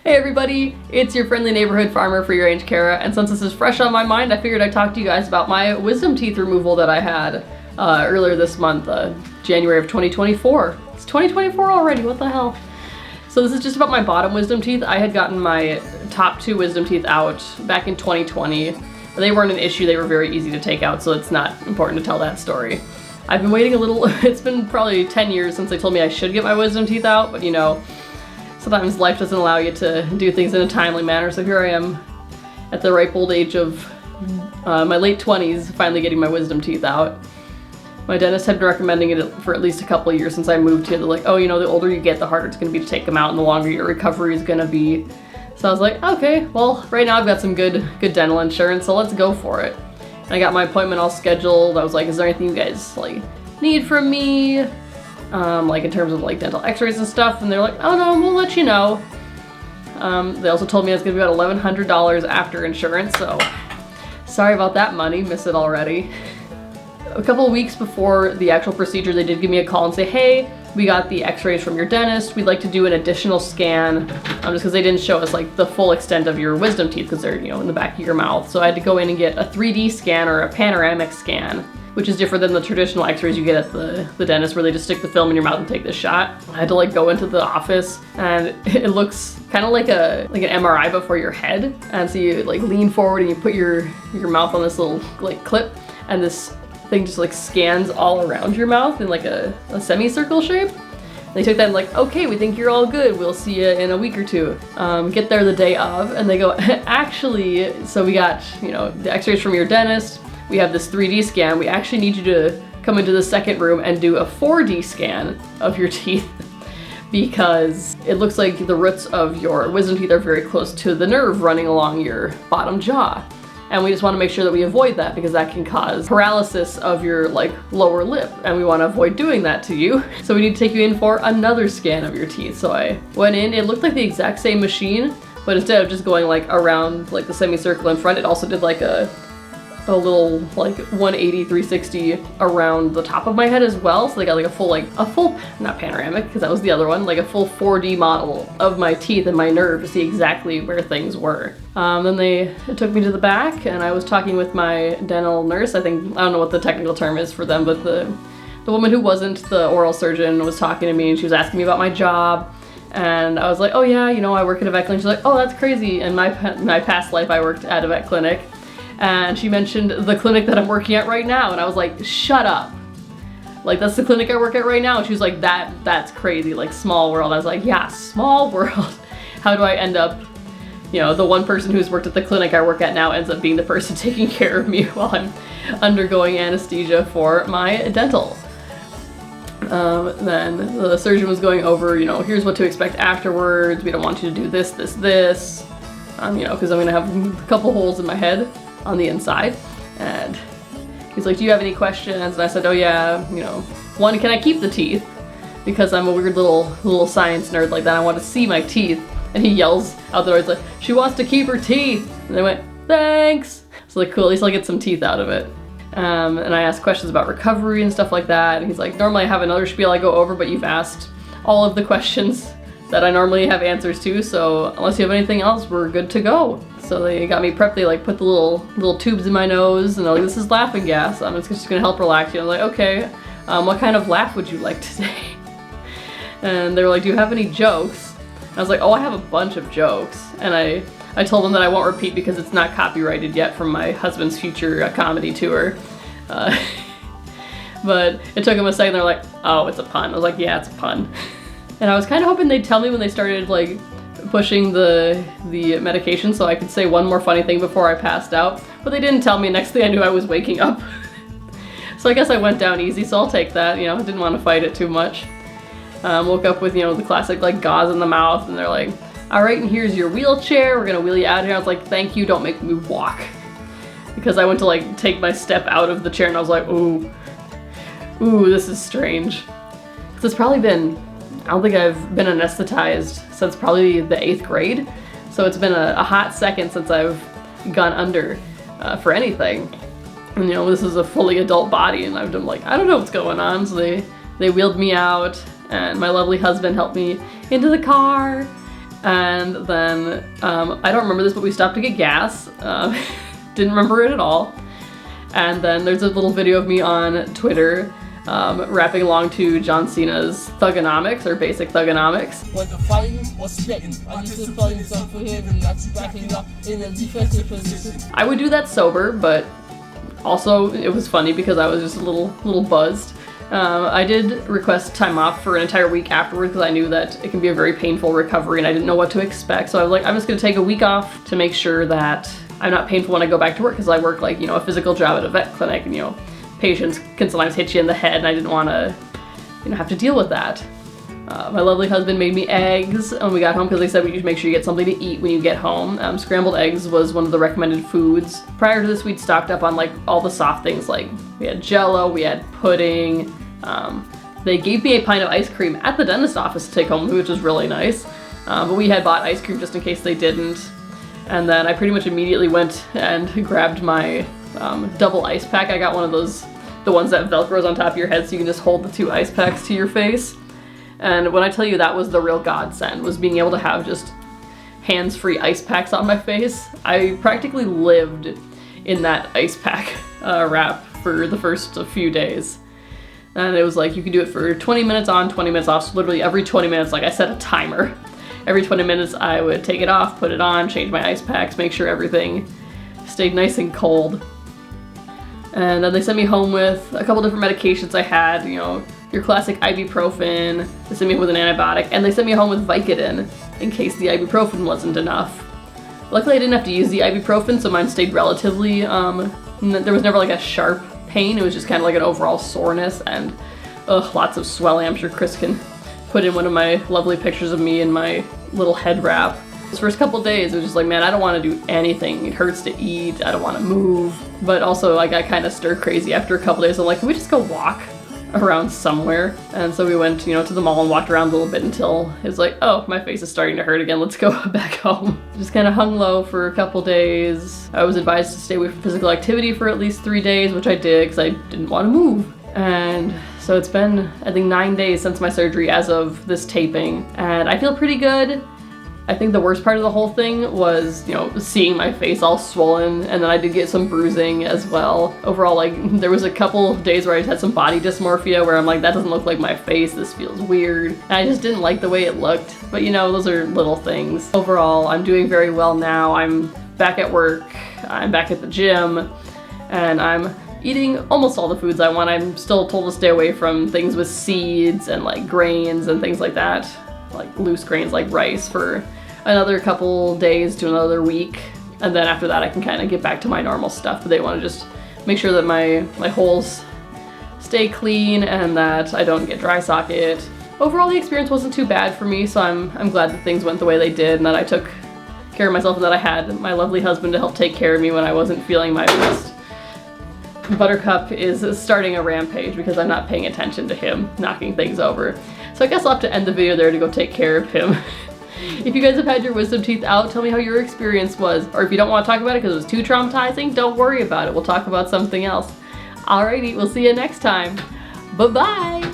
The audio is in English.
Hey everybody, it's your friendly neighborhood farmer Free Range Kara, and since this is fresh on my mind, I figured I'd talk to you guys about my wisdom teeth removal that I had earlier this month, January of 2024. It's 2024 already, what the hell? So this is just about my bottom wisdom teeth. I had gotten my top two wisdom teeth out back in 2020. They weren't an issue, they were very easy to take out, so it's not important to tell that story. I've been waiting a little, it's been probably 10 years since they told me I should get my wisdom teeth out, but you know, sometimes life doesn't allow you to do things in a timely manner, so here I am at the ripe old age of my late 20s, finally getting my wisdom teeth out. My dentist had been recommending it for at least a couple of years since I moved here. They're like, oh, you know, the older you get, the harder it's going to be to take them out and the longer your recovery is going to be. So I was like, okay, well, right now I've got some good dental insurance, so let's go for it. And I got my appointment all scheduled. I was like, is there anything you guys like need from me? Like in terms of like dental x-rays and stuff, and they're like, oh no, we'll let you know. They also told me it's gonna be about $1,100 after insurance, so sorry about that money, miss it already. A couple of weeks before the actual procedure, they did give me a call and say, hey, we got the x-rays from your dentist, we'd like to do an additional scan, just because they didn't show us like the full extent of your wisdom teeth because they're, you know, in the back of your mouth. So I had to go in and get a 3D scan or a panoramic scan, which is different than the traditional x-rays you get at the dentist where they just stick the film in your mouth and take the shot. I had to like go into the office and it looks kind of like an MRI but for your head. And so you like lean forward and you put your mouth on this little like clip, and this thing just like scans all around your mouth in like a semicircle shape. They took that and like, okay, we think you're all good. We'll see you in a week or two. Get there the day of, and they go, actually, so we got, you know, the x-rays from your dentist. We have this 3D scan. We actually need you to come into the second room and do a 4D scan of your teeth because it looks like the roots of your wisdom teeth are very close to the nerve running along your bottom jaw. And we just want to make sure that we avoid that because that can cause paralysis of your like lower lip, and we want to avoid doing that to you. So we need to take you in for another scan of your teeth. So I went in, it looked like the exact same machine, but instead of just going like around like the semicircle in front, it also did like a little like 180, 360 around the top of my head as well. So they got like a full, not panoramic because that was the other one, like a full 4D model of my teeth and my nerve to see exactly where things were. Then they took me to the back and I was talking with my dental nurse. I don't know what the technical term is for them, but the woman who wasn't the oral surgeon was talking to me and she was asking me about my job. And I was like, oh yeah, you know, I work at a vet clinic. She's like, oh, that's crazy. In my past life, I worked at a vet clinic. And she mentioned the clinic that I'm working at right now, and I was like, shut up. Like, that's the clinic I work at right now? And she was like, that's crazy, like small world. I was like, yeah, small world. How do I end up, you know, the one person who's worked at the clinic I work at now ends up being the person taking care of me while I'm undergoing anesthesia for my dental. Then the surgeon was going over, you know, here's what to expect afterwards. We don't want you to do this, this. You know, because I'm gonna have a couple holes in my head on the inside. And he's like, do you have any questions? And I said, oh yeah, you know, one, can I keep the teeth? Because I'm a weird little science nerd like that. I want to see my teeth. And he yells out the door, he's like, she wants to keep her teeth. And I went, thanks. So like, cool, at least I'll get some teeth out of it. And I asked questions about recovery and stuff like that. And he's like, normally I have another spiel I go over, but you've asked all of the questions that I normally have answers to, so unless you have anything else, we're good to go. So they got me prepped, they like put the little tubes in my nose, and they're like, this is laughing gas, it's just gonna help relax you. I'm like, okay, what kind of laugh would you like today? And they were like, do you have any jokes? And I was like, oh, I have a bunch of jokes. And I told them that I won't repeat because it's not copyrighted yet from my husband's future comedy tour. But it took them a second, they're like, oh, it's a pun. I was like, yeah, it's a pun. And I was kind of hoping they'd tell me when they started like pushing the medication so I could say one more funny thing before I passed out, but they didn't tell me. Next thing I knew, I was waking up. So I guess I went down easy, so I'll take that, you know, I didn't want to fight it too much. Woke up with, you know, the classic like gauze in the mouth, and they're like, all right, and here's your wheelchair, we're gonna wheel you out here. I was like, thank you, don't make me walk. Because I went to like take my step out of the chair and I was like, ooh, this is strange. Because it's probably been, I don't think I've been anesthetized since probably the 8th grade. So it's been a hot second since I've gone under for anything. And you know, this is a fully adult body and I'm like, I don't know what's going on. So they wheeled me out and my lovely husband helped me into the car And then, I don't remember this, but we stopped to get gas. Didn't remember it at all. And then there's a little video of me on Twitter rapping along to John Cena's Thugonomics, or Basic Thugonomics. What the fighting was spitting. I used to fighting some for him and that's backing up in a defensive position. I would do that sober, but also it was funny because I was just a little buzzed. I did request time off for an entire week afterwards because I knew that it can be a very painful recovery and I didn't know what to expect. So I was like, I'm just gonna take a week off to make sure that I'm not painful when I go back to work, because I work like, a physical job at a vet clinic, and patients can sometimes hit you in the head, and I didn't want to, have to deal with that. My lovely husband made me eggs when we got home because they said we should make sure you get something to eat when you get home. Scrambled eggs was one of the recommended foods. Prior to this, we'd stocked up on like all the soft things, like we had Jell-O, we had pudding. They gave me a pint of ice cream at the dentist office to take home, which was really nice. But we had bought ice cream just in case they didn't. And then I pretty much immediately went and grabbed my double ice pack. I got one of those, the ones that velcros on top of your head so you can just hold the 2 ice packs to your face. And when I tell you that was the real godsend, was being able to have just hands-free ice packs on my face. I practically lived in that ice pack wrap for the first few days. And it was like you could do it for 20 minutes on, 20 minutes off, so literally every 20 minutes, like I set a timer. Every 20 minutes I would take it off, put it on, change my ice packs, make sure everything stayed nice and cold. And then they sent me home with a couple different medications I had, your classic ibuprofen. They sent me with an antibiotic, and they sent me home with Vicodin in case the ibuprofen wasn't enough. Luckily I didn't have to use the ibuprofen, so mine stayed relatively, there was never like a sharp pain. It was just kind of like an overall soreness and lots of swelling. I'm sure Chris can put in one of my lovely pictures of me in my little head wrap. Those first couple days, it was just like, man, I don't want to do anything. It hurts to eat. I don't want to move. But also, I got kind of stir crazy after a couple days. I'm like, can we just go walk around somewhere? And so we went, to the mall and walked around a little bit until it was like, oh, my face is starting to hurt again. Let's go back home. Just kind of hung low for a couple days. I was advised to stay away from physical activity for at least 3 days, which I did because I didn't want to move. And so it's been, I think, 9 days since my surgery as of this taping, and I feel pretty good. I think the worst part of the whole thing was, seeing my face all swollen, and then I did get some bruising as well. Overall, like, there was a couple days where I just had some body dysmorphia where I'm like, that doesn't look like my face, this feels weird. And I just didn't like the way it looked, but those are little things. Overall, I'm doing very well now. I'm back at work, I'm back at the gym, and I'm eating almost all the foods I want. I'm still told to stay away from things with seeds and like grains and things like that, like loose grains like rice, for another couple days to another week. And then after that I can kind of get back to my normal stuff, but they want to just make sure that my holes stay clean and that I don't get dry socket. Overall, the experience wasn't too bad for me, so I'm glad that things went the way they did and that I took care of myself and that I had my lovely husband to help take care of me when I wasn't feeling my best. Buttercup is starting a rampage because I'm not paying attention to him knocking things over. So I guess I'll have to end the video there to go take care of him. If you guys have had your wisdom teeth out, tell me how your experience was. Or if you don't want to talk about it because it was too traumatizing, don't worry about it. We'll talk about something else. Alrighty, we'll see you next time. Bye-bye!